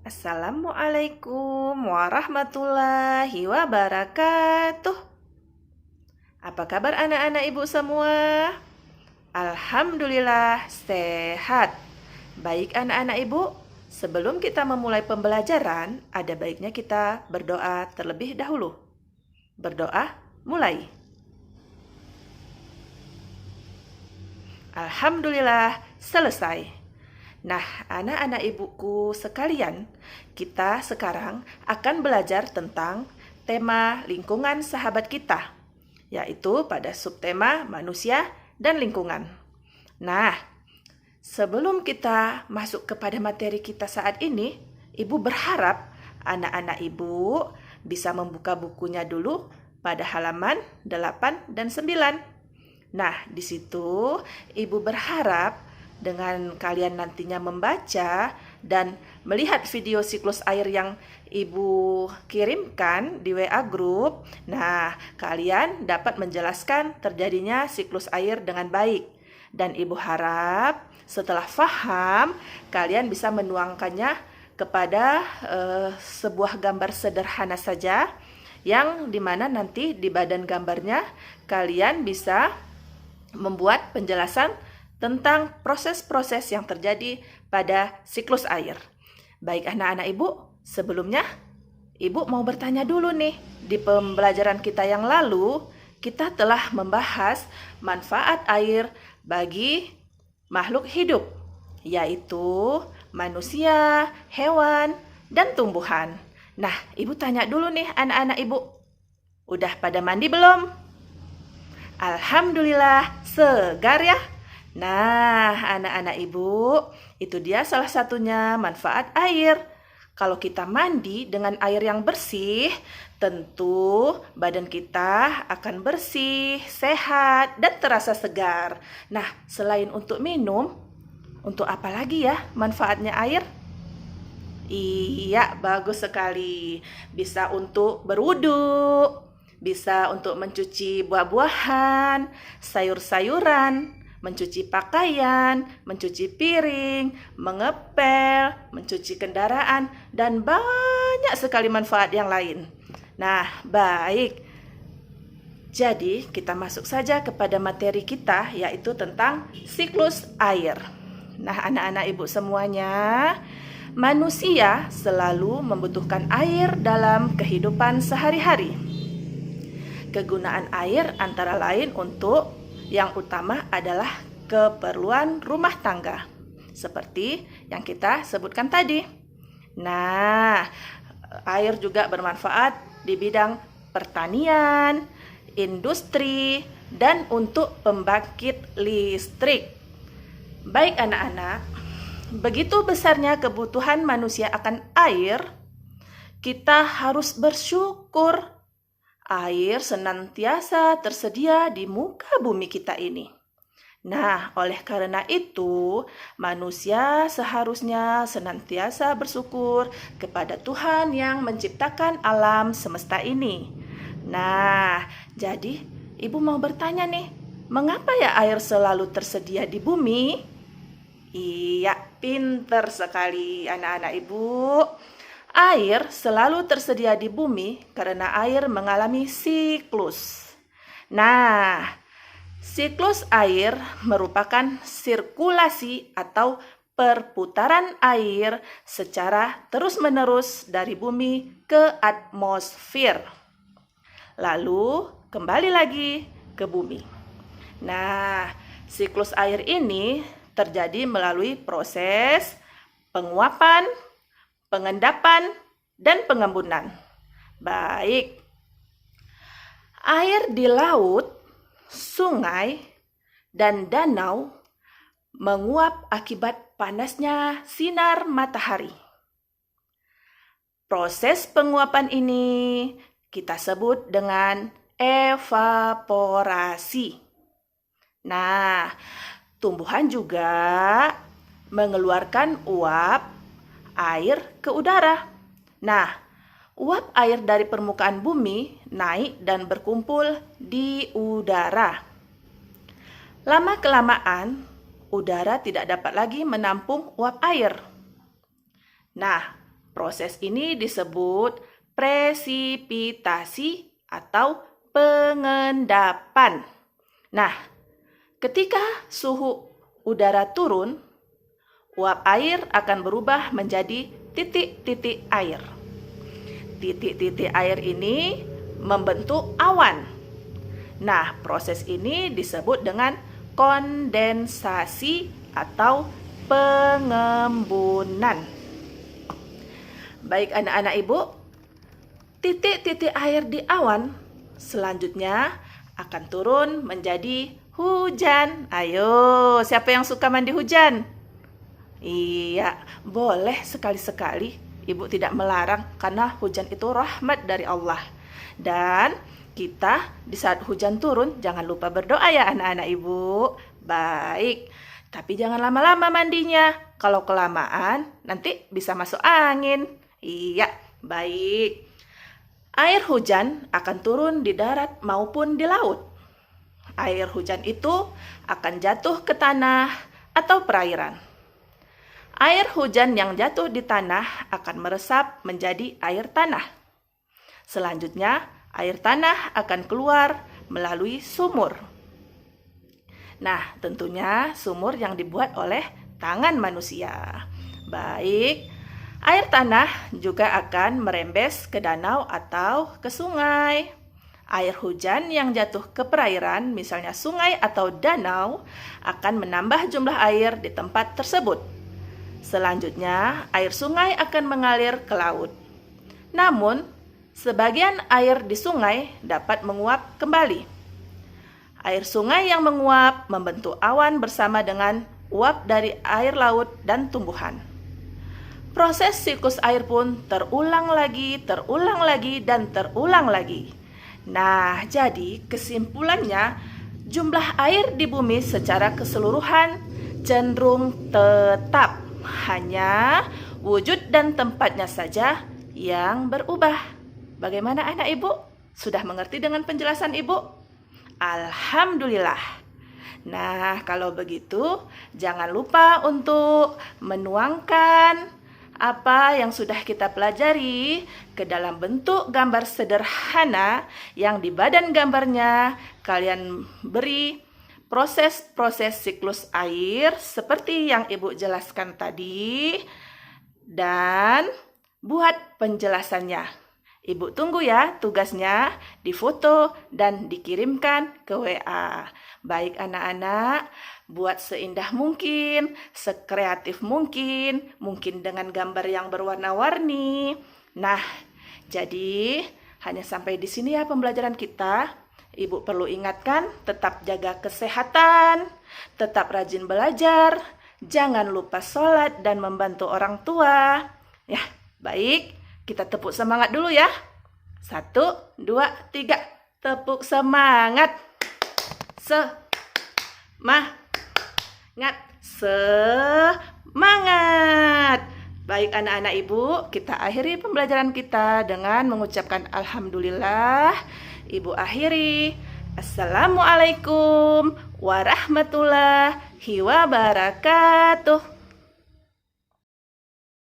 Assalamualaikum warahmatullahi wabarakatuh. Apa kabar anak-anak ibu semua? Alhamdulillah sehat. Baik anak-anak ibu, sebelum kita memulai pembelajaran, ada baiknya kita berdoa terlebih dahulu. Berdoa, mulai. Alhamdulillah selesai. Nah, anak-anak ibuku sekalian, kita sekarang akan belajar tentang tema lingkungan sahabat kita, yaitu pada subtema manusia dan lingkungan. Nah, sebelum kita masuk kepada materi kita saat ini, Ibu berharap anak-anak Ibu bisa membuka bukunya dulu pada halaman 8 dan 9. Nah, di situ Ibu berharap dengan kalian nantinya membaca dan melihat video siklus air yang Ibu kirimkan di WA Group, nah kalian dapat menjelaskan terjadinya siklus air dengan baik. Dan Ibu harap setelah paham, kalian bisa menuangkannya kepada sebuah gambar sederhana saja, yang dimana nanti di badan gambarnya kalian bisa membuat penjelasan tentang proses-proses yang terjadi pada siklus air. Baik anak-anak ibu, sebelumnya ibu mau bertanya dulu nih. Di pembelajaran kita yang lalu, kita telah membahas manfaat air bagi makhluk hidup, yaitu manusia, hewan, dan tumbuhan. Nah, ibu tanya dulu nih anak-anak ibu, udah pada mandi belum? Alhamdulillah segar ya. Nah, anak-anak ibu, itu dia salah satunya manfaat air. Kalau kita mandi dengan air yang bersih, tentu badan kita akan bersih, sehat, dan terasa segar. Nah, selain untuk minum, untuk apa lagi ya manfaatnya air? Iya, bagus sekali. Bisa untuk berwudu, bisa untuk mencuci buah-buahan, sayur-sayuran, mencuci pakaian, mencuci piring, mengepel, mencuci kendaraan, dan banyak sekali manfaat yang lain. Nah, baik. Jadi, kita masuk saja kepada materi kita, yaitu tentang siklus air. Nah, anak-anak ibu semuanya, manusia selalu membutuhkan air dalam kehidupan sehari-hari. Kegunaan air antara lain untuk yang utama adalah keperluan rumah tangga, seperti yang kita sebutkan tadi. Nah, air juga bermanfaat di bidang pertanian, industri, dan untuk pembangkit listrik. Baik anak-anak, begitu besarnya kebutuhan manusia akan air, kita harus bersyukur air senantiasa tersedia di muka bumi kita ini. Nah, oleh karena itu, manusia seharusnya senantiasa bersyukur kepada Tuhan yang menciptakan alam semesta ini. Nah, jadi Ibu mau bertanya nih, mengapa ya air selalu tersedia di bumi? Iya, pinter sekali anak-anak Ibu. Air selalu tersedia di bumi karena air mengalami siklus. Nah, siklus air merupakan sirkulasi atau perputaran air secara terus-menerus dari bumi ke atmosfer, lalu kembali lagi ke bumi. Nah, siklus air ini terjadi melalui proses penguapan, pengendapan, dan pengembunan. Baik, air di laut, sungai, dan danau menguap akibat panasnya sinar matahari. Proses penguapan ini kita sebut dengan evaporasi. Nah, tumbuhan juga mengeluarkan uap air ke udara. Nah, uap air dari permukaan bumi naik dan berkumpul di udara. Lama-kelamaan, udara tidak dapat lagi menampung uap air. Nah, Proses ini disebut presipitasi atau pengendapan. Nah, ketika suhu udara turun, uap air akan berubah menjadi titik-titik air. Titik-titik air ini membentuk awan. Nah, proses ini disebut dengan kondensasi atau pengembunan. Baik anak-anak ibu, titik-titik air di awan selanjutnya akan turun menjadi hujan. Ayo, siapa yang suka mandi hujan? Iya, boleh sekali-sekali. Ibu tidak melarang karena hujan itu rahmat dari Allah. Dan kita di saat hujan turun jangan lupa berdoa ya anak-anak ibu. Baik, tapi jangan lama-lama mandinya. Kalau kelamaan nanti bisa masuk angin. Iya, baik. Air hujan akan turun di darat maupun di laut. Air hujan itu akan jatuh ke tanah atau perairan. Air hujan yang jatuh di tanah akan meresap menjadi air tanah. Selanjutnya, air tanah akan keluar melalui sumur. Nah, tentunya sumur yang dibuat oleh tangan manusia. Baik, air tanah juga akan merembes ke danau atau ke sungai. Air hujan yang jatuh ke perairan, misalnya sungai atau danau, akan menambah jumlah air di tempat tersebut. Selanjutnya, air sungai akan mengalir ke laut. Namun, sebagian air di sungai dapat menguap kembali. Air sungai yang menguap membentuk awan bersama dengan uap dari air laut dan tumbuhan. Proses siklus air pun terulang lagi, dan terulang lagi. Nah, jadi kesimpulannya, jumlah air di bumi secara keseluruhan cenderung tetap. Hanya wujud dan tempatnya saja yang berubah. Bagaimana anak ibu? Sudah mengerti dengan penjelasan ibu? Alhamdulillah. Nah, kalau begitu jangan lupa untuk menuangkan apa yang sudah kita pelajari ke dalam bentuk gambar sederhana yang di badan gambarnya kalian beri proses-proses siklus air seperti yang Ibu jelaskan tadi dan buat penjelasannya. Ibu tunggu ya tugasnya difoto dan dikirimkan ke WA. Baik anak-anak, buat seindah mungkin, sekreatif mungkin dengan gambar yang berwarna-warni. Nah, jadi hanya sampai di sini ya pembelajaran kita. Ibu perlu ingatkan, tetap jaga kesehatan, tetap rajin belajar, jangan lupa sholat dan membantu orang tua. Ya, baik, kita tepuk semangat dulu ya. 1, 2, 3, tepuk semangat. Semangat. Baik anak-anak ibu, kita akhiri pembelajaran kita dengan mengucapkan alhamdulillah. Ibu akhiri. Assalamualaikum warahmatullahi wabarakatuh.